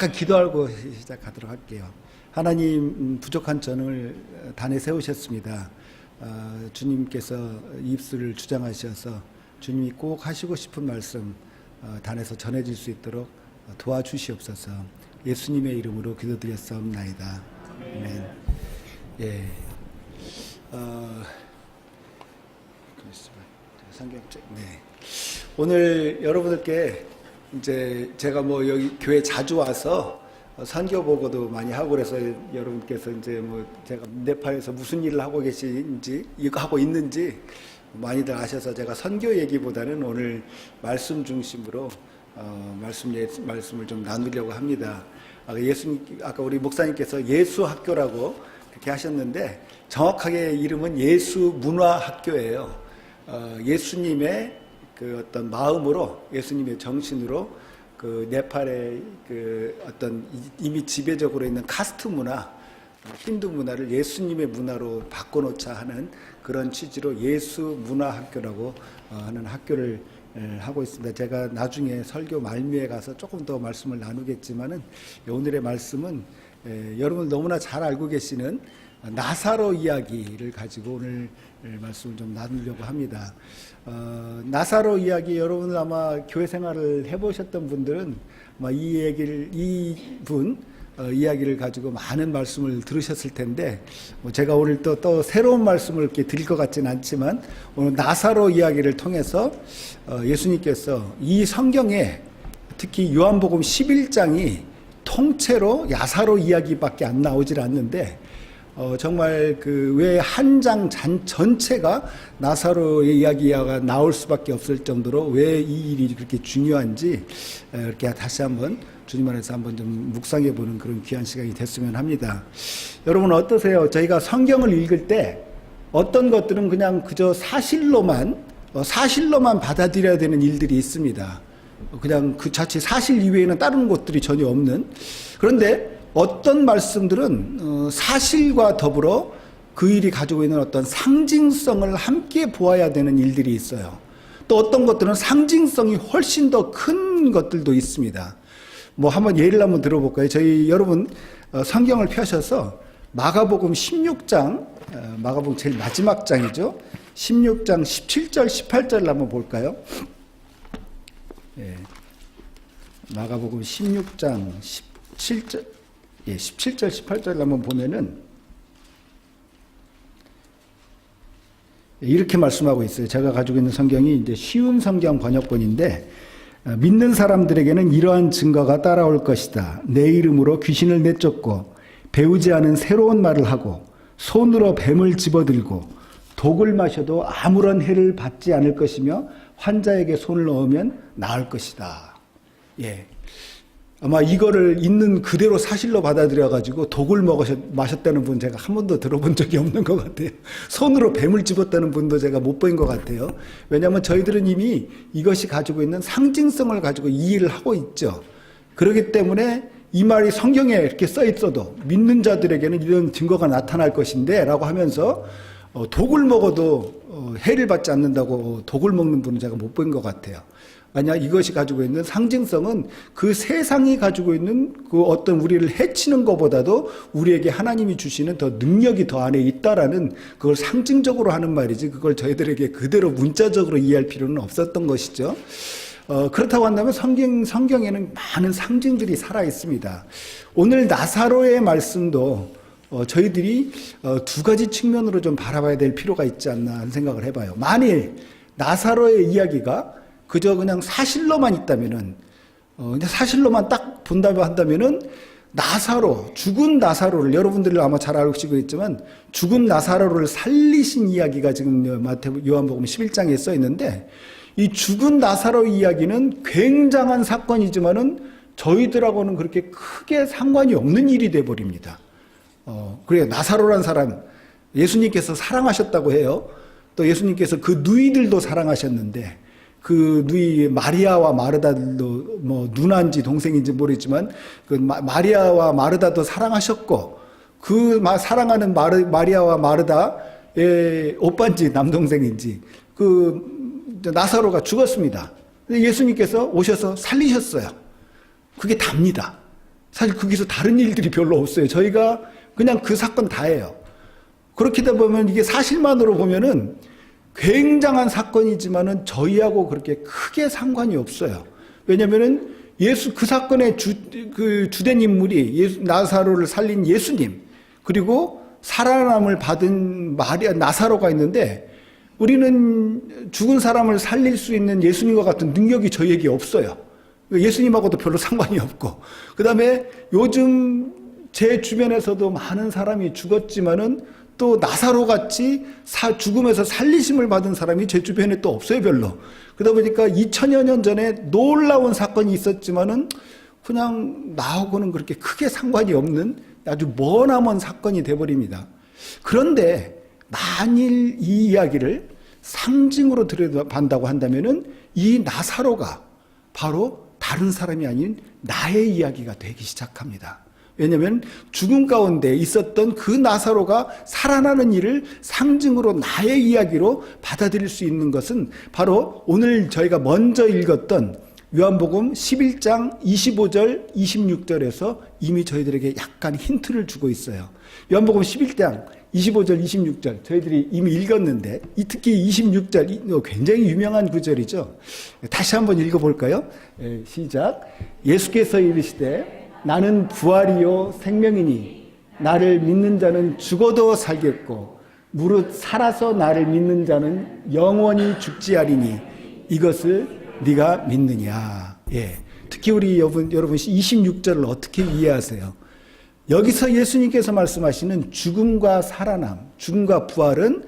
잠깐 기도하고 시작하도록 할게요. 하나님, 부족한 저를 단에 세우셨습니다. 주님께서 입술을 주장하셔서 주님이 꼭 하시고 싶은 말씀 단에서 전해질 수 있도록 도와주시옵소서. 예수님의 이름으로 기도드렸사옵나이다. 아멘. 예. 성경책. 네. 오늘 여러분들께 이제 제가 뭐 여기 교회 자주 와서 선교 보고도 많이 하고 그래서 여러분께서 이제 뭐 제가 네팔에서 무슨 일을 하고 계신지 이거 하고 있는지 많이들 아셔서 제가 선교 얘기보다는 오늘 말씀 중심으로 말씀을 좀 나누려고 합니다. 아까 우리 목사님께서 예수 학교라고 그렇게 하셨는데 정확하게 이름은 예수 문화 학교예요. 예수님의 그 어떤 마음으로, 예수님의 정신으로 그 네팔의 그 어떤 이미 지배적으로 있는 카스트 문화, 힌두 문화를 예수님의 문화로 바꿔놓자 하는 그런 취지로 예수 문화 학교라고 하는 학교를 하고 있습니다. 제가 나중에 설교 말미에 가서 조금 더 말씀을 나누겠지만은 오늘의 말씀은 여러분 너무나 잘 알고 계시는 나사로 이야기를 가지고 오늘 말씀을 좀 나누려고 합니다. 나사로 이야기, 여러분 아마 교회 생활을 해보셨던 분들은 아마 이분 이야기를 가지고 많은 말씀을 들으셨을 텐데, 제가 오늘 또 새로운 말씀을 이렇게 드릴 것 같지는 않지만, 오늘 나사로 이야기를 통해서 예수님께서 이 성경에 특히 요한복음 11장이 통째로 야사로 이야기밖에 안 나오질 않는데, 정말 그 왜 한 장 전체가 나사로의 이야기가 나올 수밖에 없을 정도로 왜 이 일이 그렇게 중요한지 이렇게 다시 한번 주님 안에서 한번 좀 묵상해 보는 그런 귀한 시간이 됐으면 합니다. 여러분 어떠세요? 저희가 성경을 읽을 때 어떤 것들은 그냥 그저 사실로만 받아들여야 되는 일들이 있습니다. 그냥 그 자체 사실 이외에는 다른 것들이 전혀 없는. 그런데 어떤 말씀들은 사실과 더불어 그 일이 가지고 있는 어떤 상징성을 함께 보아야 되는 일들이 있어요. 또 어떤 것들은 상징성이 훨씬 더 큰 것들도 있습니다. 뭐 한번 예를 한번 들어볼까요? 저희 여러분 성경을 펴셔서 마가복음 16장, 마가복음 제일 마지막 장이죠. 16장 17절 18절을 한번 볼까요? 예. 마가복음 16장 17절 18절을 한번 보면은 이렇게 말씀하고 있어요. 제가 가지고 있는 성경이 이제 쉬운 성경 번역본인데, 믿는 사람들에게는 이러한 증거가 따라올 것이다. 내 이름으로 귀신을 내쫓고 배우지 않은 새로운 말을 하고 손으로 뱀을 집어들고 독을 마셔도 아무런 해를 받지 않을 것이며 환자에게 손을 넣으면 나을 것이다. 예. 아마 이거를 있는 그대로 사실로 받아들여가지고 독을 마셨다는 분 제가 한 번도 들어본 적이 없는 것 같아요. 손으로 뱀을 집었다는 분도 제가 못 본 것 같아요. 왜냐하면 저희들은 이미 이것이 가지고 있는 상징성을 가지고 이해를 하고 있죠. 그렇기 때문에 이 말이 성경에 이렇게 써 있어도 믿는 자들에게는 이런 증거가 나타날 것인데 라고 하면서 독을 먹어도 해를 받지 않는다고 독을 먹는 분은 제가 못 본 것 같아요. 만약 이것이 가지고 있는 상징성은 그 세상이 가지고 있는 그 어떤 우리를 해치는 것보다도 우리에게 하나님이 주시는 더 능력이 더 안에 있다라는 그걸 상징적으로 하는 말이지, 그걸 저희들에게 그대로 문자적으로 이해할 필요는 없었던 것이죠. 그렇다고 한다면 성경에는 많은 상징들이 살아 있습니다. 오늘 나사로의 말씀도 저희들이 두 가지 측면으로 좀 바라봐야 될 필요가 있지 않나 하는 생각을 해봐요. 만일 나사로의 이야기가 그저 그냥 사실로만 있다면은, 사실로만 딱 본다고 한다면은, 죽은 나사로를, 여러분들이 아마 잘 알고 있지만, 죽은 나사로를 살리신 이야기가 지금 요한복음 11장에 써 있는데, 이 죽은 나사로 이야기는 굉장한 사건이지만은, 저희들하고는 그렇게 크게 상관이 없는 일이 돼버립니다. 그래요. 나사로란 사람, 예수님께서 사랑하셨다고 해요. 또 예수님께서 그 누이들도 사랑하셨는데, 그 누이 마리아와 마르다도 뭐 누나인지 동생인지 모르겠지만 그 마리아와 마르다도 사랑하셨고, 그 사랑하는 마리아와 마르다의 오빠인지 남동생인지 그 나사로가 죽었습니다. 예수님께서 오셔서 살리셨어요. 그게 답니다. 사실 거기서 다른 일들이 별로 없어요. 저희가 그냥 그 사건 다예요. 그렇게 되다 보면 이게 사실만으로 보면은 굉장한 사건이지만은 저희하고 그렇게 크게 상관이 없어요. 왜냐면은 그 사건의 주된 인물이 나사로를 살린 예수님, 그리고 살아남을 받은 나사로가 있는데, 우리는 죽은 사람을 살릴 수 있는 예수님과 같은 능력이 저희에게 없어요. 예수님하고도 별로 상관이 없고. 그 다음에 요즘 제 주변에서도 많은 사람이 죽었지만은 또 나사로 같이 죽음에서 살리심을 받은 사람이 제 주변에 또 없어요, 별로. 그러다 보니까 2000여 년 전에 놀라운 사건이 있었지만은 그냥 나하고는 그렇게 크게 상관이 없는 아주 머나먼 사건이 돼버립니다. 그런데 만일 이 이야기를 상징으로 들여다본다고 한다면은 이 나사로가 바로 다른 사람이 아닌 나의 이야기가 되기 시작합니다. 왜냐하면 죽음 가운데 있었던 그 나사로가 살아나는 일을 상징으로 나의 이야기로 받아들일 수 있는 것은 바로 오늘 저희가 먼저 읽었던 요한복음 11장 25절 26절에서 이미 저희들에게 약간 힌트를 주고 있어요. 요한복음 11장 25절 26절 저희들이 이미 읽었는데 특히 26절 굉장히 유명한 구절이죠. 다시 한번 읽어볼까요? 시작. 예수께서 이르시되 나는 부활이요 생명이니 나를 믿는 자는 죽어도 살겠고 무릇 살아서 나를 믿는 자는 영원히 죽지 아니니 이것을 네가 믿느냐. 예. 특히 우리 여러분 26절을 어떻게 이해하세요? 여기서 예수님께서 말씀하시는 죽음과 살아남, 죽음과 부활은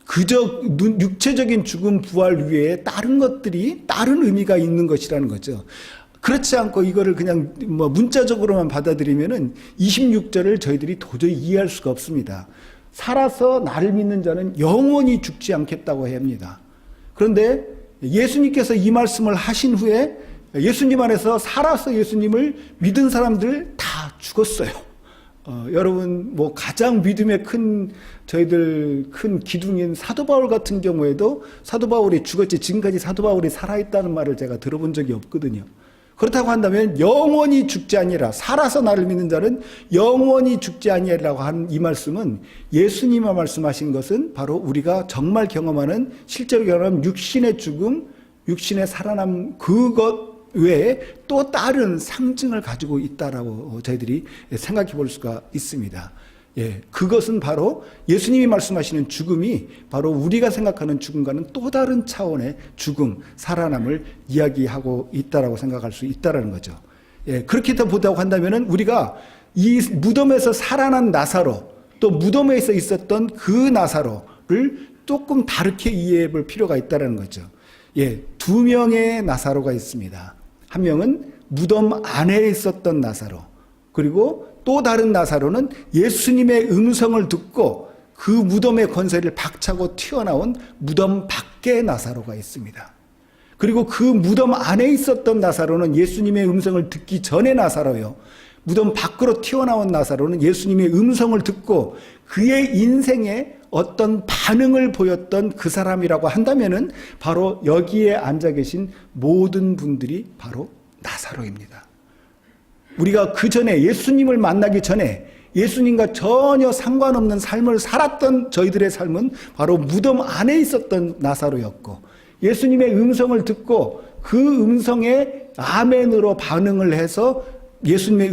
그저 육체적인 죽음 부활 외에 다른 것들이 다른 의미가 있는 것이라는 거죠. 그렇지 않고 이거를 그냥 문자적으로만 받아들이면은 26절을 저희들이 도저히 이해할 수가 없습니다. 살아서 나를 믿는 자는 영원히 죽지 않겠다고 합니다. 그런데 예수님께서 이 말씀을 하신 후에 예수님 안에서 살아서 예수님을 믿은 사람들 다 죽었어요. 여러분 가장 믿음의 저희들 큰 기둥인 사도 바울 같은 경우에도 사도 바울이 죽었지 지금까지 사도 바울이 살아있다는 말을 제가 들어본 적이 없거든요. 그렇다고 한다면 영원히 죽지 아니라 살아서 나를 믿는 자는 영원히 죽지 아니라고 하는 이 말씀은 예수님이 말씀하신 것은 바로 우리가 정말 경험하는 실제로 경험하는 육신의 죽음, 육신의 살아남 그것 외에 또 다른 상징을 가지고 있다라고 저희들이 생각해 볼 수가 있습니다. 예, 그것은 바로 예수님이 말씀하시는 죽음이 바로 우리가 생각하는 죽음과는 또 다른 차원의 죽음, 살아남을 이야기하고 있다라고 생각할 수 있다라는 거죠. 예, 그렇게 보다고 한다면은 우리가 이 무덤에서 살아난 나사로, 또 무덤에서 있었던 그 나사로를 조금 다르게 이해해 볼 필요가 있다라는 거죠. 예, 두 명의 나사로가 있습니다. 한 명은 무덤 안에 있었던 나사로, 그리고 또 다른 나사로는 예수님의 음성을 듣고 그 무덤의 권세를 박차고 튀어나온 무덤 밖의 나사로가 있습니다. 그리고 그 무덤 안에 있었던 나사로는 예수님의 음성을 듣기 전의 나사로요. 무덤 밖으로 튀어나온 나사로는 예수님의 음성을 듣고 그의 인생에 어떤 반응을 보였던 그 사람이라고 한다면은 바로 여기에 앉아 계신 모든 분들이 바로 나사로입니다. 우리가 그 전에 예수님을 만나기 전에 예수님과 전혀 상관없는 삶을 살았던 저희들의 삶은 바로 무덤 안에 있었던 나사로였고, 예수님의 음성을 듣고 그 음성에 아멘으로 반응을 해서 예수님의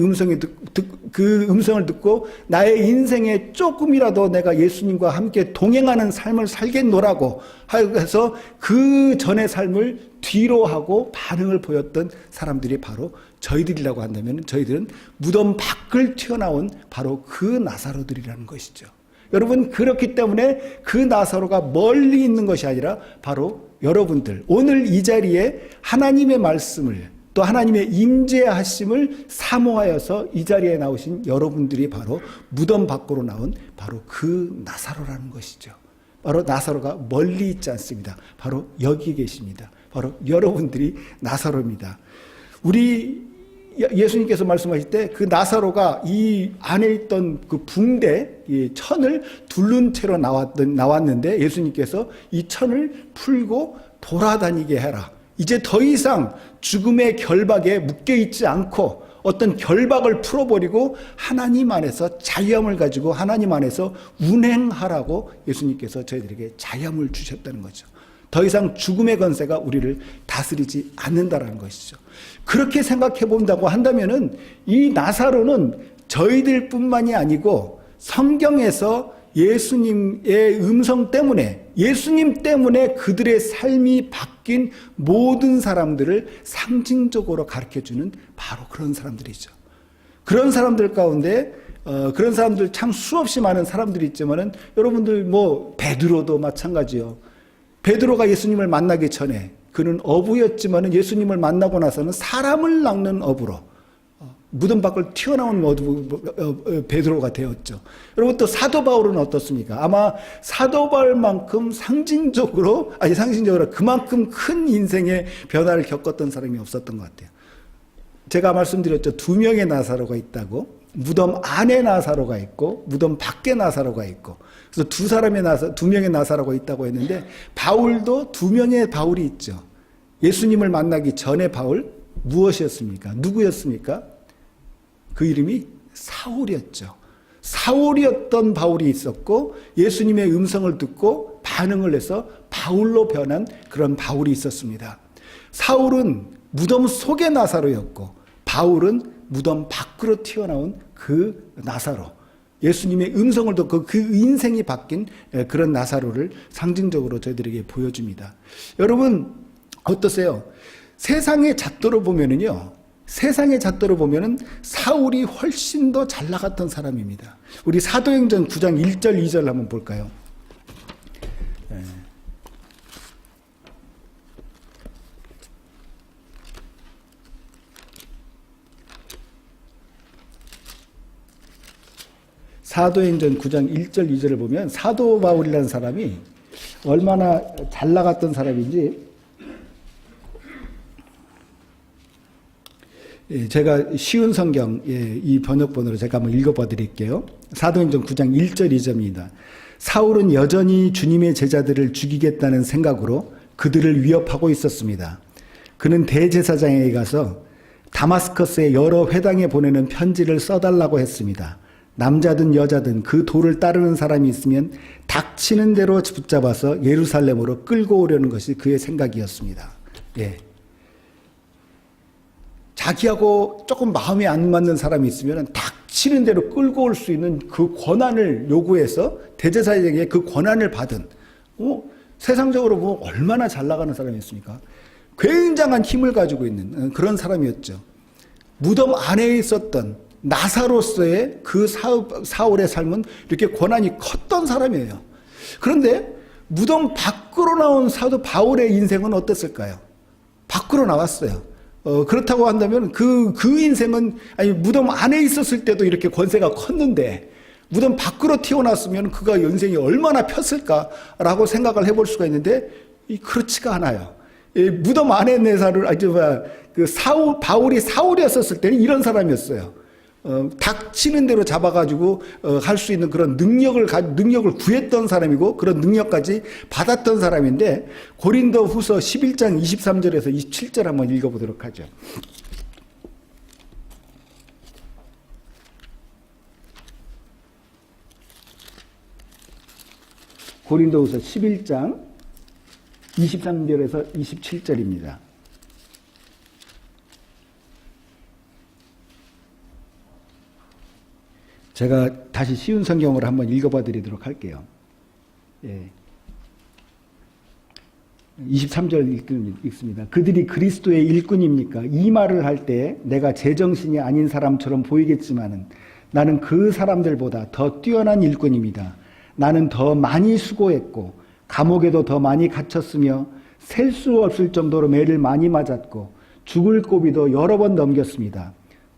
그 음성을 듣고 나의 인생에 조금이라도 내가 예수님과 함께 동행하는 삶을 살겠노라고 해서 그 전의 삶을 뒤로 하고 반응을 보였던 사람들이 바로 저희들이라고 한다면 저희들은 무덤 밖을 튀어나온 바로 그 나사로들이라는 것이죠. 여러분, 그렇기 때문에 그 나사로가 멀리 있는 것이 아니라 바로 여러분들, 오늘 이 자리에 하나님의 말씀을 또 하나님의 임재하심을 사모하여서 이 자리에 나오신 여러분들이 바로 무덤 밖으로 나온 바로 그 나사로라는 것이죠. 바로 나사로가 멀리 있지 않습니다. 바로 여기 계십니다. 바로 여러분들이 나사로입니다. 우리 예수님께서 말씀하실 때 그 나사로가 이 안에 있던 그 붕대, 이 천을 둘른 채로 나왔는데 예수님께서 이 천을 풀고 돌아다니게 해라. 이제 더 이상 죽음의 결박에 묶여 있지 않고 어떤 결박을 풀어버리고 하나님 안에서 자유함을 가지고 하나님 안에서 운행하라고 예수님께서 저희들에게 자유함을 주셨다는 거죠. 더 이상 죽음의 권세가 우리를 다스리지 않는다라는 것이죠. 그렇게 생각해 본다고 한다면은 이 나사로는 저희들뿐만이 아니고 성경에서 예수님의 음성 때문에, 예수님 때문에 그들의 삶이 바뀐 모든 사람들을 상징적으로 가르쳐주는 바로 그런 사람들이죠. 그런 사람들 가운데 그런 사람들 참 수없이 많은 사람들이 있지만은 여러분들 뭐 베드로도 마찬가지요. 베드로가 예수님을 만나기 전에 그는 어부였지만은 예수님을 만나고 나서는 사람을 낚는 어부로 무덤 밖을 튀어나온 베드로가 되었죠. 여러분 또 사도 바울은 어떻습니까? 아마 사도 바울만큼 상징적으로 그만큼 큰 인생의 변화를 겪었던 사람이 없었던 것 같아요. 제가 말씀드렸죠. 2명의 나사로가 있다고. 무덤 안에 나사로가 있고 무덤 밖에 나사로가 있고. 그래서 2명의 나사로가 있다고 했는데 바울도 2명의 바울이 있죠. 예수님을 만나기 전에 바울 무엇이었습니까? 누구였습니까? 그 이름이 사울이었죠. 사울이었던 바울이 있었고 예수님의 음성을 듣고 반응을 해서 바울로 변한 그런 바울이 있었습니다. 사울은 무덤 속의 나사로였고 바울은 무덤 밖으로 튀어나온 그 나사로, 예수님의 음성을 듣고 그 인생이 바뀐 그런 나사로를 상징적으로 저희들에게 보여줍니다. 여러분 어떠세요? 세상의 잣도로 보면은요, 사울이 훨씬 더 잘 나갔던 사람입니다. 우리 사도행전 9장 1절 2절 한번 볼까요? 사도행전 9장 1절 2절을 보면 사도 바울이라는 사람이 얼마나 잘 나갔던 사람인지 제가 쉬운 성경 이 번역본으로 제가 한번 읽어봐 드릴게요. 사도행전 9장 1절 2절입니다. 사울은 여전히 주님의 제자들을 죽이겠다는 생각으로 그들을 위협하고 있었습니다. 그는 대제사장에게 가서 다마스커스의 여러 회당에 보내는 편지를 써달라고 했습니다. 남자든 여자든 그 도를 따르는 사람이 있으면 닥치는 대로 붙잡아서 예루살렘으로 끌고 오려는 것이 그의 생각이었습니다. 예. 자기하고 조금 마음이 안 맞는 사람이 있으면 닥치는 대로 끌고 올 수 있는 그 권한을 요구해서 대제사장에게 그 권한을 받은, 세상적으로 보면 얼마나 잘 나가는 사람이었습니까? 굉장한 힘을 가지고 있는 그런 사람이었죠. 무덤 안에 있었던 나사로서의 그 사울의 삶은 이렇게 권한이 컸던 사람이에요. 그런데 무덤 밖으로 나온 사도 바울의 인생은 어땠을까요? 밖으로 나왔어요. 그렇다고 한다면 그 인생은, 무덤 안에 있었을 때도 이렇게 권세가 컸는데 무덤 밖으로 튀어나왔으면 그가 인생이 얼마나 폈을까라고 생각을 해볼 수가 있는데 그렇지가 않아요. 무덤 안에 바울이 사울이었을 때는 이런 사람이었어요. 닥치는 대로 잡아가지고 할 수 있는 그런 능력을 구했던 사람이고 그런 능력까지 받았던 사람인데, 고린도 후서 11장 23절에서 27절 한번 읽어보도록 하죠. 고린도 후서 11장 23절에서 27절입니다. 제가 다시 쉬운 성경으로 한번 읽어봐 드리도록 할게요. 23절 읽습니다. 그들이 그리스도의 일꾼입니까? 이 말을 할 때 내가 제정신이 아닌 사람처럼 보이겠지만은 나는 그 사람들보다 더 뛰어난 일꾼입니다. 나는 더 많이 수고했고 감옥에도 더 많이 갇혔으며 셀 수 없을 정도로 매를 많이 맞았고 죽을 고비도 여러 번 넘겼습니다.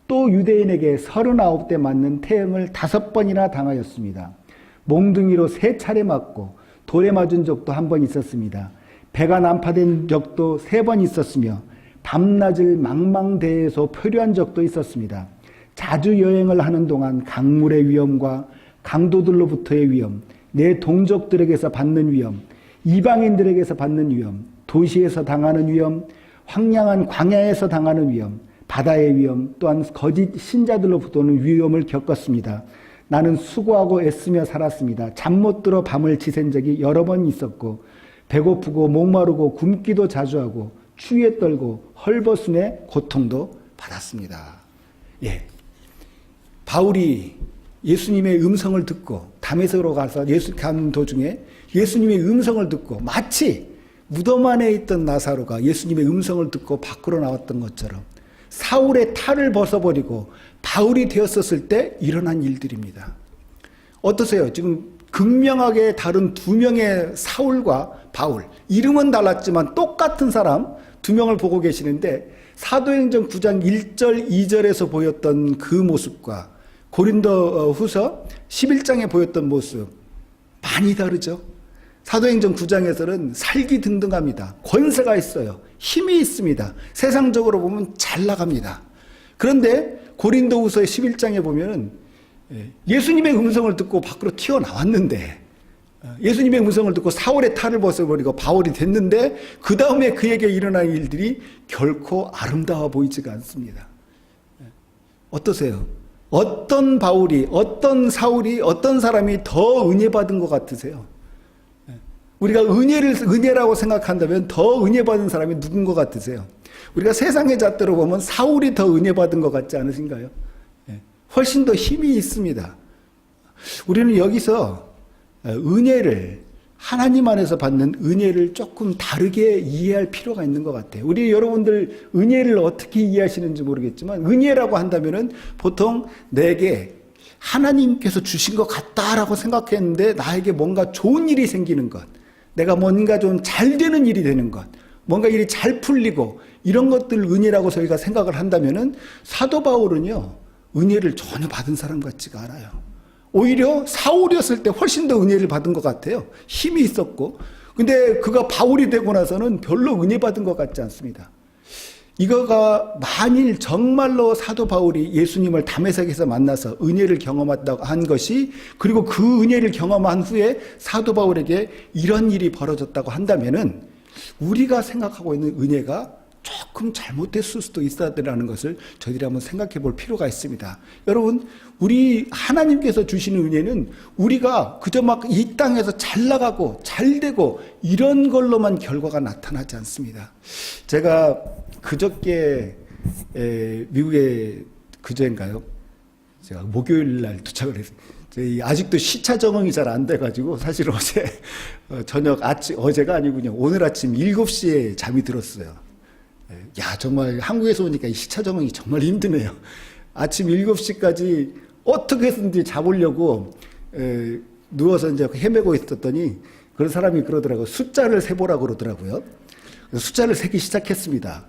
또 유대인에게 39대 맞는 태형을 5번이나 당하였습니다. 몽둥이로 3차례 맞고 돌에 맞은 적도 1번 있었습니다. 배가 난파된 적도 3번 있었으며 밤낮을 망망대해서 표류한 적도 있었습니다. 자주 여행을 하는 동안 강물의 위험과 강도들로부터의 위험, 내 동족들에게서 받는 위험, 이방인들에게서 받는 위험, 도시에서 당하는 위험, 황량한 광야에서 당하는 위험, 바다의 위험, 또한 거짓 신자들로부터 오는 위험을 겪었습니다. 나는 수고하고 애쓰며 살았습니다. 잠 못 들어 밤을 지샌 적이 여러 번 있었고, 배고프고 목마르고 굶기도 자주 하고, 추위에 떨고 헐벗음에 고통도 받았습니다. 예. 바울이 예수님의 음성을 듣고 다메섹으로 가서 간 도중에 예수님의 음성을 듣고 마치 무덤 안에 있던 나사로가 예수님의 음성을 듣고 밖으로 나왔던 것처럼 사울의 탈을 벗어버리고 바울이 되었었을 때 일어난 일들입니다. 어떠세요? 지금 극명하게 다른 두 명의 사울과 바울, 이름은 달랐지만 똑같은 사람 두 명을 보고 계시는데 사도행전 9장 1절 2절에서 보였던 그 모습과 고린도 후서 11장에 보였던 모습 많이 다르죠. 사도행전 9장에서는 살기등등합니다. 권세가 있어요. 힘이 있습니다. 세상적으로 보면 잘 나갑니다. 그런데 고린도 후서 11장에 보면 예수님의 음성을 듣고 밖으로 튀어나왔는데, 예수님의 음성을 듣고 사울의 탈을 벗어버리고 바울이 됐는데 그 다음에 그에게 일어난 일들이 결코 아름다워 보이지가 않습니다. 어떠세요? 어떤 바울이, 어떤 사울이, 어떤 사람이 더 은혜 받은 것 같으세요? 우리가 은혜라고 생각한다면 더 은혜 받은 사람이 누군 것 같으세요? 우리가 세상의 잣대로 보면 사울이 더 은혜 받은 것 같지 않으신가요? 훨씬 더 힘이 있습니다. 우리는 여기서 은혜를, 하나님 안에서 받는 은혜를 조금 다르게 이해할 필요가 있는 것 같아요. 우리 여러분들 은혜를 어떻게 이해하시는지 모르겠지만, 은혜라고 한다면은 보통 내게 하나님께서 주신 것 같다라고 생각했는데 나에게 뭔가 좋은 일이 생기는 것, 내가 뭔가 좀 잘 되는 일이 되는 것, 뭔가 일이 잘 풀리고 이런 것들 은혜라고 저희가 생각을 한다면은 사도 바울은요, 은혜를 전혀 받은 사람 같지가 않아요. 오히려 사울이었을 때 훨씬 더 은혜를 받은 것 같아요. 힘이 있었고. 근데 그가 바울이 되고 나서는 별로 은혜 받은 것 같지 않습니다. 이거가 만일 정말로 사도 바울이 예수님을 다메섹에서 만나서 은혜를 경험했다고 한 것이, 그리고 그 은혜를 경험한 후에 사도 바울에게 이런 일이 벌어졌다고 한다면은 우리가 생각하고 있는 은혜가 조금 잘못됐을 수도 있다는 것을 저희들이 한번 생각해 볼 필요가 있습니다. 여러분, 우리 하나님께서 주시는 은혜는 우리가 그저 막 이 땅에서 잘 나가고 잘 되고 이런 걸로만 결과가 나타나지 않습니다. 제가 그저께 미국에, 그저인가요? 제가 목요일 날 도착을 했어요. 아직도 시차 적응이 잘 안 돼가지고 사실 어제 어제가 아니군요. 오늘 아침 7시에 잠이 들었어요. 야, 정말 한국에서 오니까 이 시차 적응이 정말 힘드네요. 아침 7시까지 어떻게 해서든지 자보려고 누워서 이제 헤매고 있었더니 그런 사람이 그러더라고요. 숫자를 세보라고 그러더라고요. 숫자를 세기 시작했습니다.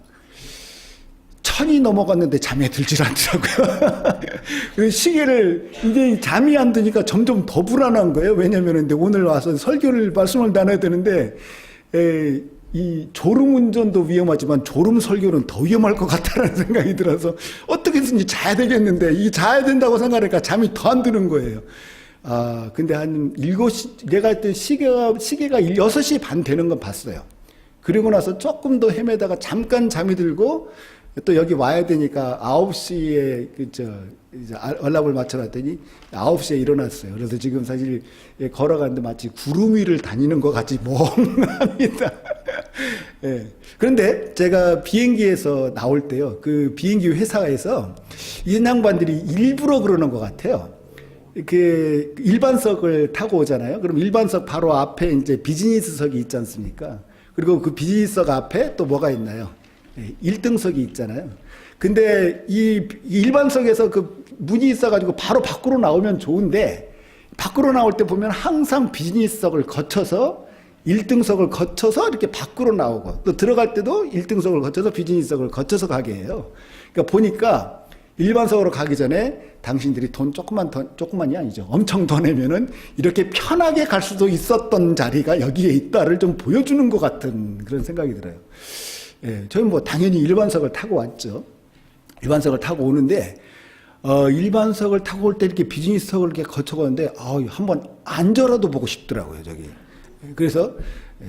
1000이 넘어갔는데 잠이 들질 않더라고요. 시계를, 이제 잠이 안 드니까 점점 더 불안한 거예요. 왜냐면 오늘 와서 말씀을 나눠야 되는데, 이 졸음운전도 위험하지만 졸음 설교는 더 위험할 것 같다는 생각이 들어서 어떻게든지 자야 되겠는데, 이 자야 된다고 생각하니까 잠이 더 안 드는 거예요. 근데 한 7시, 내가 할 때 시계가 6시 반 되는 건 봤어요. 그리고 나서 조금 더 헤매다가 잠깐 잠이 들고 또 여기 와야 되니까 9시에 이제 얼락을 맞춰놨더니 9시에 일어났어요. 그래서 지금 사실 걸어가는데 마치 구름 위를 다니는 것 같이 멍합니다. 예. 그런데 제가 비행기에서 나올 때요, 그 비행기 회사에서 이 양반들이 일부러 그러는 것 같아요. 그 일반석을 타고 오잖아요. 그럼 일반석 바로 앞에 이제 비즈니스석이 있지 않습니까? 그리고 그 비즈니스석 앞에 또 뭐가 있나요? 1등석이 있잖아요. 근데 이 일반석에서 그 문이 있어가지고 바로 밖으로 나오면 좋은데, 밖으로 나올 때 보면 항상 비즈니스석을 거쳐서 1등석을 거쳐서 이렇게 밖으로 나오고, 또 들어갈 때도 1등석을 거쳐서 비즈니스석을 거쳐서 가게 해요. 그러니까 보니까 일반석으로 가기 전에 당신들이 돈 조금만이 아니죠. 엄청 더 내면은 이렇게 편하게 갈 수도 있었던 자리가 여기에 있다를 좀 보여주는 것 같은 그런 생각이 들어요. 예, 저는 뭐 당연히 일반석을 타고 왔죠. 일반석을 타고 오는데, 일반석을 타고 올 때 이렇게 비즈니스석을 이렇게 거쳐가는데, 한번 앉아라도 보고 싶더라고요, 저기. 그래서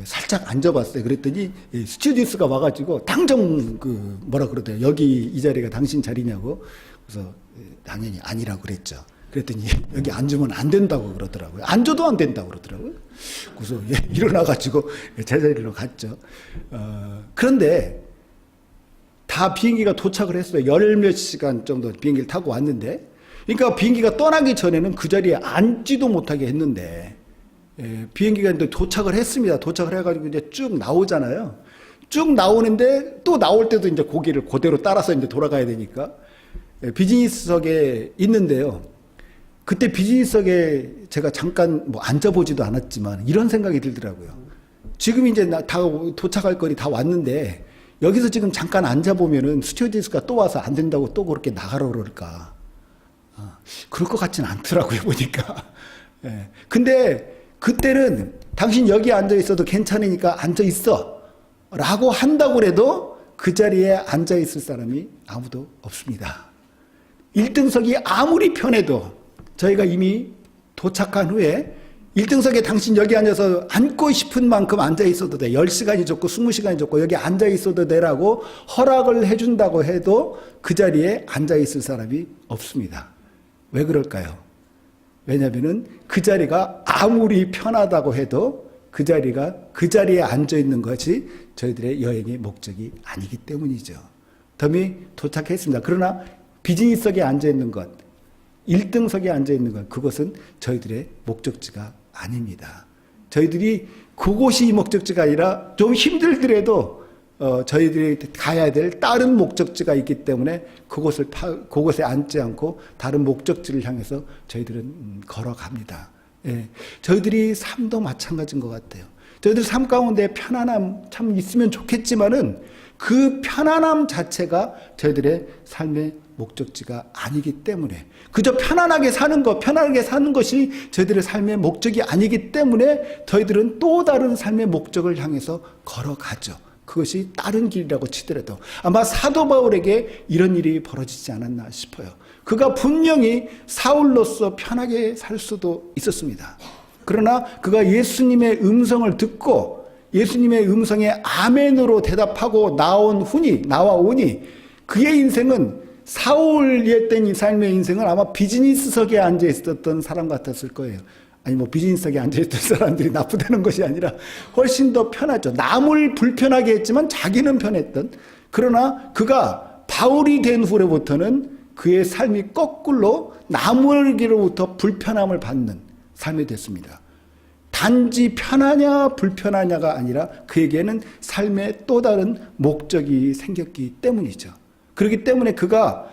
살짝 앉아봤어요. 그랬더니 스튜디오스가 와가지고 당장 뭐라 그러대요. 여기 이 자리가 당신 자리냐고. 그래서 당연히 아니라고 그랬죠. 그랬더니 여기 앉으면 안 된다고 그러더라고요. 앉아도 안 된다고 그러더라고요. 그래서 일어나가지고 제 자리로 갔죠. 그런데 다 비행기가 도착을 했어요. 열 몇 시간 정도 비행기를 타고 왔는데, 그러니까 비행기가 떠나기 전에는 그 자리에 앉지도 못하게 했는데, 비행기가 이제 도착을 했습니다. 도착을 해가지고 이제 쭉 나오잖아요. 쭉 나오는데 또 나올 때도 이제 고기를 그대로 따라서 이제 돌아가야 되니까 비즈니스석에 있는데요. 그때 비즈니스석에 제가 잠깐 뭐 앉아보지도 않았지만 이런 생각이 들더라고요. 지금 이제 다 도착할 거리 다 왔는데 여기서 지금 잠깐 앉아보면은 스튜어디스가 또 와서 안 된다고 또 그렇게 나가라 그럴까. 그럴 것 같지는 않더라고요, 보니까. 근데 그때는 당신 여기 앉아 있어도 괜찮으니까 앉아 있어 라고 한다고 해도 그 자리에 앉아 있을 사람이 아무도 없습니다. 1등석이 아무리 편해도 저희가 이미 도착한 후에 1등석에 당신 여기 앉아서 앉고 싶은 만큼 앉아 있어도 돼. 10시간이 좋고 20시간이 좋고 여기 앉아 있어도 되라고 허락을 해준다고 해도 그 자리에 앉아 있을 사람이 없습니다. 왜 그럴까요? 왜냐하면은 그 자리가 아무리 편하다고 해도 그 자리가 그 자리에 앉아 있는 것이 저희들의 여행의 목적이 아니기 때문이죠. 덤이 도착했습니다. 그러나 비즈니스석에 앉아 있는 것, 1등석에 앉아 있는 것, 그것은 저희들의 목적지가 아닙니다. 저희들이 그곳이 목적지가 아니라 좀 힘들더라도 저희들이 가야 될 다른 목적지가 있기 때문에 그곳에 앉지 않고 다른 목적지를 향해서 저희들은 걸어갑니다. 예. 저희들이 삶도 마찬가지인 것 같아요. 저희들 삶 가운데 편안함 참 있으면 좋겠지만은 그 편안함 자체가 저희들의 삶의 목적지가 아니기 때문에, 그저 편안하게 사는 것이 저희들의 삶의 목적이 아니기 때문에 저희들은 또 다른 삶의 목적을 향해서 걸어가죠. 그것이 다른 길이라고 치더라도 아마 사도 바울에게 이런 일이 벌어지지 않았나 싶어요. 그가 분명히 사울로서 편하게 살 수도 있었습니다. 그러나 그가 예수님의 음성을 듣고 예수님의 음성에 아멘으로 대답하고 나와오니 그의 인생은 사울의 땐 이 삶의 인생은 아마 비즈니스석에 앉아 있었던 사람 같았을 거예요. 아니 뭐 비즈니스석에 앉아있던 사람들이 나쁘다는 것이 아니라 훨씬 더 편하죠. 남을 불편하게 했지만 자기는 편했던. 그러나 그가 바울이 된 후로부터는 그의 삶이 거꾸로 남에게로부터 불편함을 받는 삶이 됐습니다. 단지 편하냐 불편하냐가 아니라 그에게는 삶의 또 다른 목적이 생겼기 때문이죠. 그렇기 때문에 그가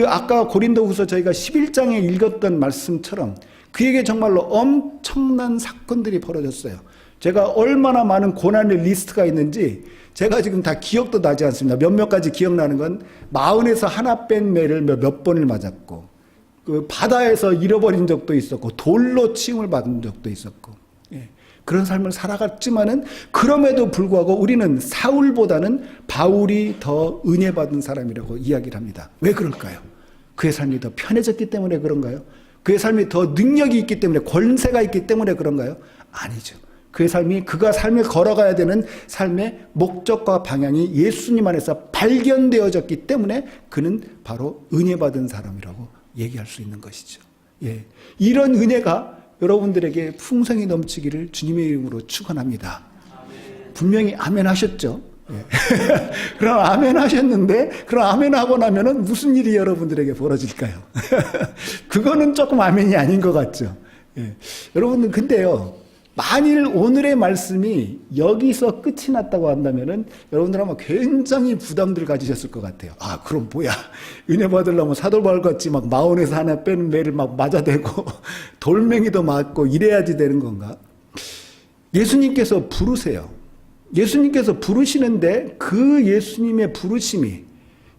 아까 고린도후서 저희가 11장에 읽었던 말씀처럼 그에게 정말로 엄청난 사건들이 벌어졌어요. 제가 얼마나 많은 고난의 리스트가 있는지 제가 지금 다 기억도 나지 않습니다. 몇몇 가지 기억나는 건 마흔에서 하나 뺀 매를 몇 번을 맞았고, 그 바다에서 잃어버린 적도 있었고, 돌로 치움을 받은 적도 있었고, 그런 삶을 살아갔지만은 그럼에도 불구하고 우리는 사울보다는 바울이 더 은혜 받은 사람이라고 이야기를 합니다. 왜 그럴까요? 그의 삶이 더 편해졌기 때문에 그런가요? 그의 삶이 더 능력이 있기 때문에, 권세가 있기 때문에 그런가요? 아니죠. 그가 삶을 걸어가야 되는 삶의 목적과 방향이 예수님 안에서 발견되어졌기 때문에 그는 바로 은혜 받은 사람이라고 얘기할 수 있는 것이죠. 예. 이런 은혜가 여러분들에게 풍성히 넘치기를 주님의 이름으로 축원합니다. 분명히 아멘 하셨죠? 예. 그럼 아멘 하셨는데, 그럼 아멘 하고 나면은 무슨 일이 여러분들에게 벌어질까요? 그거는 조금 아멘이 아닌 것 같죠? 예. 여러분들, 근데요, 만일 오늘의 말씀이 여기서 끝이 났다고 한다면은 여러분들 아마 굉장히 부담들 가지셨을 것 같아요. 아, 그럼 뭐야. 은혜 받으려면 사도 바울 같이 막 마흔에서 하나 빼는 매를 막 맞아대고 돌멩이도 맞고 이래야지 되는 건가? 예수님께서 부르세요. 예수님께서 부르시는데 그 예수님의 부르심이,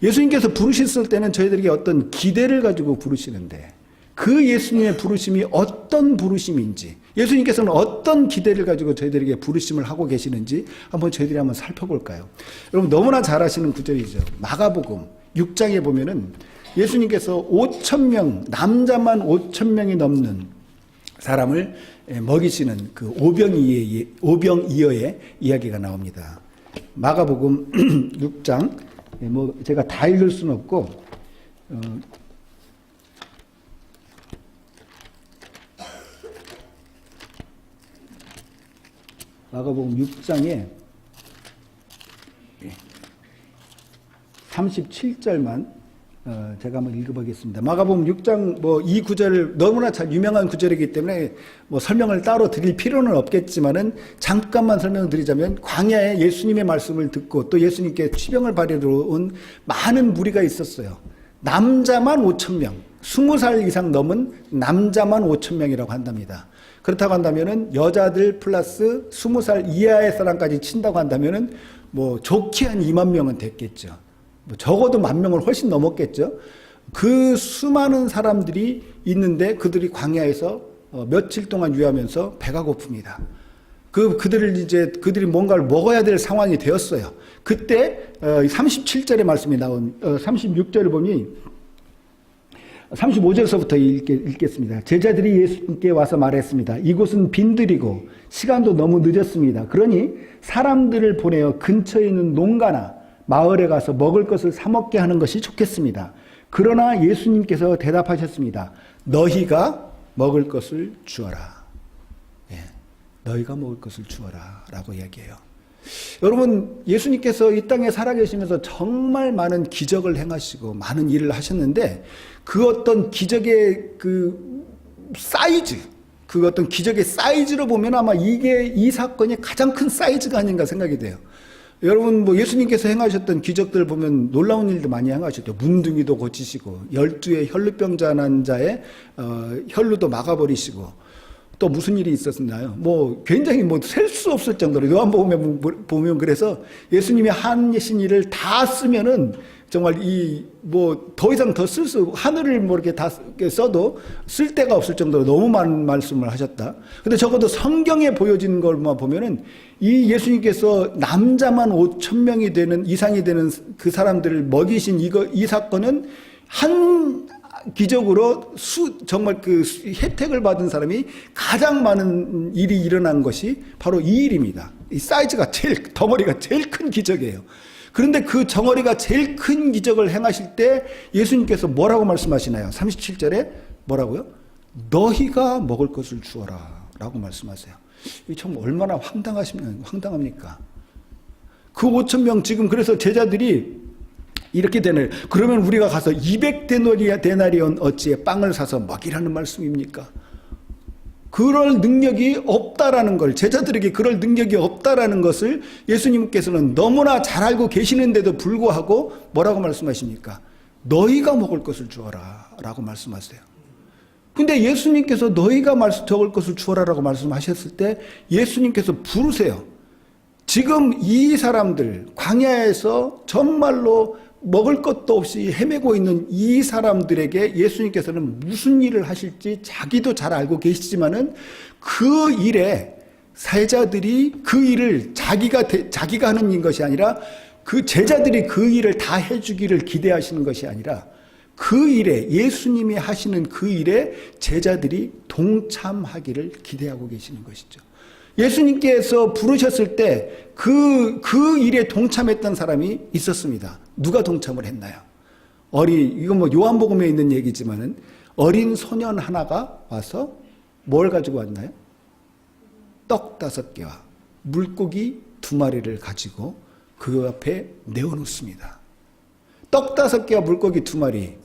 예수님께서 부르셨을 때는 저희들에게 어떤 기대를 가지고 부르시는데 그 예수님의 부르심이 어떤 부르심인지, 예수님께서는 어떤 기대를 가지고 저희들에게 부르심을 하고 계시는지 저희들이 한번 살펴볼까요? 여러분 너무나 잘 아시는 구절이죠. 마가복음 6장에 보면은 예수님께서 5,000명, 남자만 5,000명이 넘는 사람을 먹이시는 그 오병이어의 이야기가 나옵니다. 마가복음 6장, 뭐 제가 다 읽을 수는 없고 마가복음 6장에 37절만 제가 한번 읽어보겠습니다. 마가복음 6장 이 구절 너무나 잘 유명한 구절이기 때문에 설명을 따로 드릴 필요는 없겠지만은 잠깐만 설명드리자면, 광야에 예수님의 말씀을 듣고 또 예수님께 취병을 받으러 온 많은 무리가 있었어요. 남자만 5,000명, 20살 이상 넘은 남자만 5,000명이라고 한답니다. 그렇다고 한다면은 여자들 플러스 20살 이하의 사람까지 친다고 한다면은 좋게 한 2만 명은 됐겠죠. 적어도 10,000명을 훨씬 넘었겠죠. 그 수많은 사람들이 있는데 그들이 광야에서 며칠 동안 유하면서 배가 고픕니다. 그들이 뭔가를 먹어야 될 상황이 되었어요. 그때 37절의 말씀이 나온 36절을 보니 35절서부터 읽겠습니다. 제자들이 예수님께 와서 말했습니다. 이곳은 빈들이고 시간도 너무 늦었습니다. 그러니 사람들을 보내어 근처에 있는 농가나 마을에 가서 먹을 것을 사 먹게 하는 것이 좋겠습니다. 그러나 예수님께서 대답하셨습니다. 너희가 먹을 것을 주어라. 너희가 먹을 것을 주어라 라고 이야기해요. 여러분, 예수님께서 이 땅에 살아계시면서 정말 많은 기적을 행하시고 많은 일을 하셨는데, 그 어떤 기적의 사이즈, 그 어떤 기적의 사이즈로 보면 아마 이 사건이 가장 큰 사이즈가 아닌가 생각이 돼요. 여러분, 예수님께서 행하셨던 기적들 보면 놀라운 일도 많이 행하셨죠. 문둥이도 고치시고, 12의 혈루병자 난 자의 혈루도 막아버리시고, 또 무슨 일이 있었나요? 굉장히 셀 수 없을 정도로, 요한복음에 보면 그래서 예수님이 하신 일을 다 쓰면은 정말 더 이상 더 하늘을 이렇게 다 써도 쓸 데가 없을 정도로 너무 많은 말씀을 하셨다. 근데 적어도 성경에 보여지는 걸만 보면은 이 예수님께서 남자만 5,000명이 이상이 되는 그 사람들을 먹이신 이 사건은 한 기적으로 정말 혜택을 받은 사람이 가장 많은 일이 일어난 것이 바로 이 일입니다. 이 사이즈가 덩어리가 제일 큰 기적이에요. 그런데 그 덩어리가 제일 큰 기적을 행하실 때 예수님께서 뭐라고 말씀하시나요? 37절에 뭐라고요? 너희가 먹을 것을 주어라 라고 말씀하세요. 이 참 얼마나 황당합니까? 그 5,000명 지금, 그래서 제자들이 이렇게 되는, 그러면 우리가 가서 200데나리온 어치의 빵을 사서 먹이라는 말씀입니까? 그럴 능력이 없다라는 걸, 제자들에게 그럴 능력이 없다라는 것을 예수님께서는 너무나 잘 알고 계시는데도 불구하고 뭐라고 말씀하십니까? 너희가 먹을 것을 주어라 라고 말씀하세요. 근데 예수님께서 너희가 적을 것을 주어라 라고 말씀하셨을 때 예수님께서 부르세요. 지금 이 사람들, 광야에서 정말로 먹을 것도 없이 헤매고 있는 이 사람들에게 예수님께서는 무슨 일을 하실지 자기도 잘 알고 계시지만은 그 일에 사제자들이 그 일을 자기가 하는 것이 아니라 그 제자들이 그 일을 다 해주기를 기대하시는 것이 아니라 그 일에, 예수님이 하시는 그 일에 제자들이 동참하기를 기대하고 계시는 것이죠. 예수님께서 부르셨을 때 그 일에 동참했던 사람이 있었습니다. 누가 동참을 했나요? 이건 요한복음에 있는 얘기지만은 어린 소년 하나가 와서 뭘 가지고 왔나요? 떡 5개와 물고기 2마리를 가지고 그 앞에 내어놓습니다. 떡 5개와 물고기 2마리.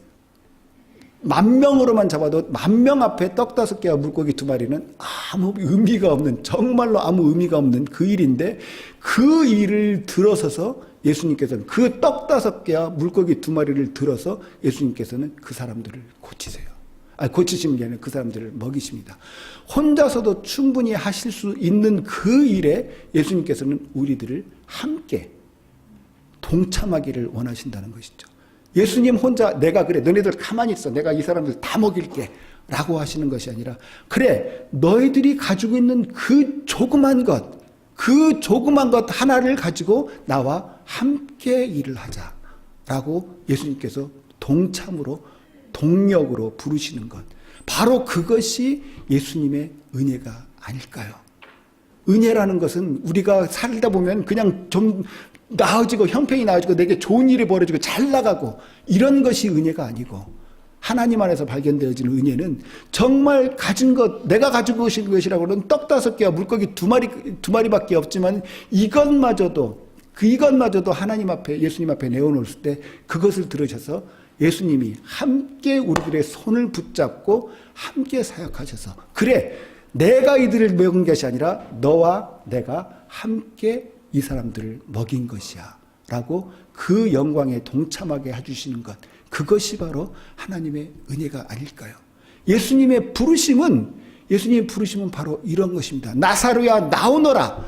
10,000명으로만 잡아도 10,000명 앞에 떡 5개와 물고기 2마리는 아무 의미가 없는, 정말로 아무 의미가 없는 그 일인데, 그 일을 들어서서 예수님께서는 그 떡 5개와 물고기 2마리를 들어서 예수님께서는 그 사람들을 고치세요. 고치시는 게 아니라 그 사람들을 먹이십니다. 혼자서도 충분히 하실 수 있는 그 일에 예수님께서는 우리들을 함께 동참하기를 원하신다는 것이죠. 예수님 혼자 내가 그래 너네들 가만히 있어 내가 이 사람들 다 먹일게 라고 하시는 것이 아니라, 그래 너희들이 가지고 있는 그 조그만 것 하나를 가지고 나와 함께 일을 하자 라고 예수님께서 동참으로 동력으로 부르시는 것, 바로 그것이 예수님의 은혜가 아닐까요? 은혜라는 것은 우리가 살다 보면 그냥 좀 나아지고 형편이 나아지고 내게 좋은 일이 벌어지고 잘 나가고 이런 것이 은혜가 아니고, 하나님 안에서 발견되어지는 은혜는 정말 가진 것, 내가 가지고 오신 것이라고는 떡 5개와 물고기 2마리밖에 없지만 이것마저도 하나님 앞에, 예수님 앞에 내어놓을 때 그것을 들으셔서 예수님이 함께 우리들의 손을 붙잡고 함께 사역하셔서, 그래 내가 이들을 먹은 것이 아니라 너와 내가 함께 이 사람들을 먹인 것이야 라고 그 영광에 동참하게 해주시는 것, 그것이 바로 하나님의 은혜가 아닐까요? 예수님의 부르심은 바로 이런 것입니다. 나사로야 나오너라,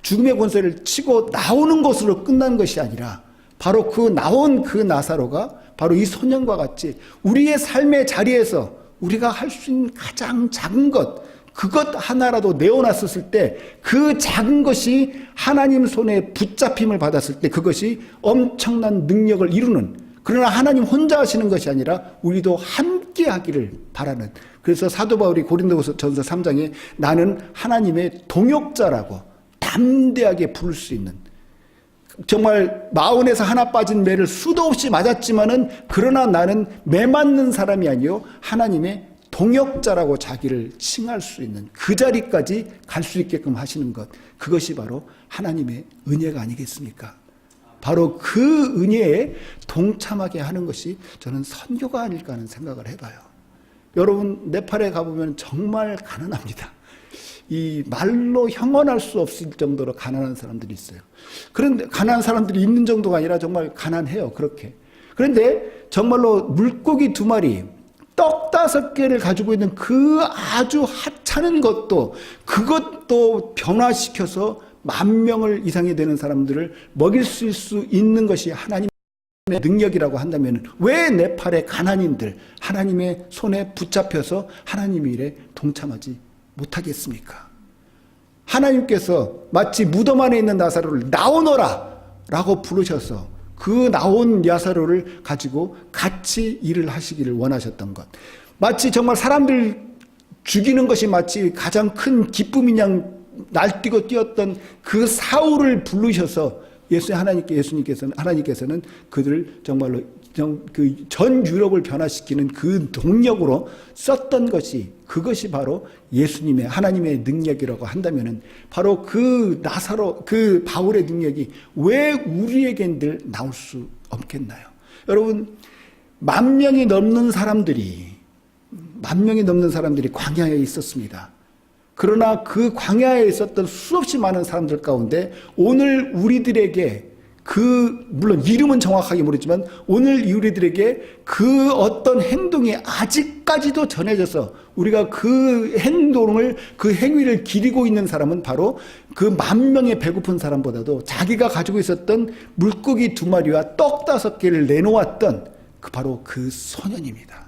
죽음의 권세를 치고 나오는 것으로 끝난 것이 아니라 바로 그 나온 그 나사로가 바로 이 소년과 같이 우리의 삶의 자리에서 우리가 할 수 있는 가장 작은 것, 그것 하나라도 내어놨었을 때 그 작은 것이 하나님 손에 붙잡힘을 받았을 때 그것이 엄청난 능력을 이루는, 그러나 하나님 혼자 하시는 것이 아니라 우리도 함께 하기를 바라는, 그래서 사도 바울이 고린도전서 3장에 나는 하나님의 동역자라고 담대하게 부를 수 있는, 정말 마흔에서 하나 빠진 매를 수도 없이 맞았지만은 그러나 나는 매 맞는 사람이 아니요 하나님의 동역자라고 자기를 칭할 수 있는 그 자리까지 갈 수 있게끔 하시는 것, 그것이 바로 하나님의 은혜가 아니겠습니까? 바로 그 은혜에 동참하게 하는 것이 저는 선교가 아닐까 하는 생각을 해봐요. 여러분 네팔에 가보면 정말 가난합니다. 이 말로 형언할 수 없을 정도로 가난한 사람들이 있어요. 그런데 가난한 사람들이 있는 정도가 아니라 정말 가난해요. 그렇게. 그런데 정말로 물고기 2마리, 떡 5개를 가지고 있는 그 아주 하찮은 것도, 그것도 변화시켜서 10,000명을 이상이 되는 사람들을 먹일 수 있는 것이 하나님의 능력이라고 한다면 왜 네팔의 가난인들 하나님의 손에 붙잡혀서 하나님의 일에 동참하지 못하겠습니까? 하나님께서 마치 무덤 안에 있는 나사로를 나오너라 라고 부르셔서 그 나온 나사로를 가지고 같이 일을 하시기를 원하셨던 것, 마치 정말 사람들 죽이는 것이 마치 가장 큰 기쁨인 양 날뛰고 뛰었던 그 사울을 부르셔서 하나님께서는 그들을 정말로 그 전 유럽을 변화시키는 그 동력으로 썼던 것이, 그것이 바로 예수님의 하나님의 능력이라고 한다면은 바로 그 나사로, 그 바울의 능력이 왜 우리에겐들 나올 수 없겠나요? 여러분, 10,000명이 넘는 사람들이 광야에 있었습니다. 그러나 그 광야에 있었던 수없이 많은 사람들 가운데 오늘 우리들에게 물론 이름은 정확하게 모르지만 오늘 우리들에게 그 어떤 행동이 아직까지도 전해져서 우리가 그 행동을, 그 행위를 기리고 있는 사람은 바로 그 10,000명의 배고픈 사람보다도 자기가 가지고 있었던 물고기 2마리와 떡 5개를 내놓았던 바로 그 소년입니다.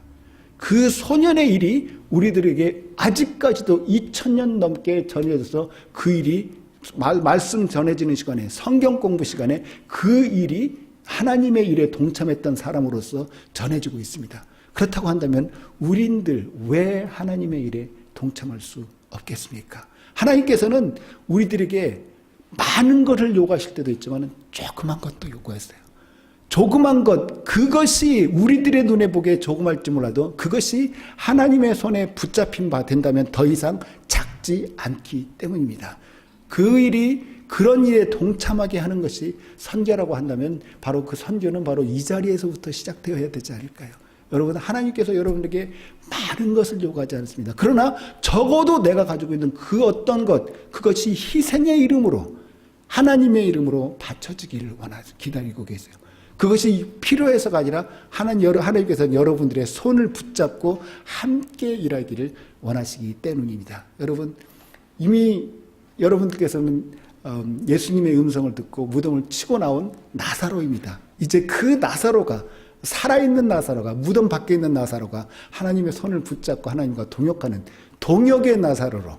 그 소년의 일이 우리들에게 아직까지도 2000년 넘게 전해져서 그 일이 말씀 전해지는 시간에, 성경 공부 시간에 그 일이 하나님의 일에 동참했던 사람으로서 전해지고 있습니다. 그렇다고 한다면 우리들 왜 하나님의 일에 동참할 수 없겠습니까? 하나님께서는 우리들에게 많은 것을 요구하실 때도 있지만 조그만 것도 요구했어요. 조그만 것, 그것이 우리들의 눈에 보기에 조그말지 몰라도 그것이 하나님의 손에 붙잡힌 바 된다면 더 이상 작지 않기 때문입니다. 그 일이, 그런 일에 동참하게 하는 것이 선교라고 한다면 바로 그 선교는 바로 이 자리에서부터 시작되어야 되지 않을까요? 여러분, 하나님께서 여러분에게 많은 것을 요구하지 않습니다. 그러나 적어도 내가 가지고 있는 그 어떤 것, 그것이 희생의 이름으로, 하나님의 이름으로 바쳐지기를 기다리고 계세요. 그것이 필요해서가 아니라 하나님께서는 여러분들의 손을 붙잡고 함께 일하기를 원하시기 때문입니다. 여러분, 이미 여러분들께서는 예수님의 음성을 듣고 무덤을 치고 나온 나사로입니다. 이제 그 나사로가, 살아있는 나사로가, 무덤 밖에 있는 나사로가 하나님의 손을 붙잡고 하나님과 동역하는 동역의 나사로로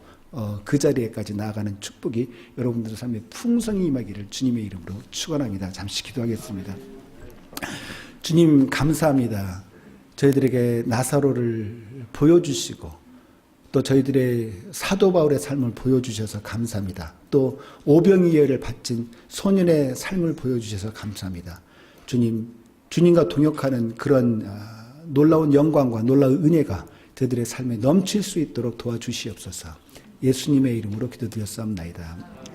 그 자리에까지 나아가는 축복이 여러분들의 삶에 풍성히 임하기를 주님의 이름으로 축원합니다. 잠시 기도하겠습니다. 주님 감사합니다. 저희들에게 나사로를 보여주시고 또 저희들의 사도 바울의 삶을 보여주셔서 감사합니다. 또 오병이어를 바친 소년의 삶을 보여주셔서 감사합니다. 주님, 주님과 동역하는 그런 놀라운 영광과 놀라운 은혜가 저희들의 삶에 넘칠 수 있도록 도와주시옵소서. 예수님의 이름으로 기도드렸사옵나이다.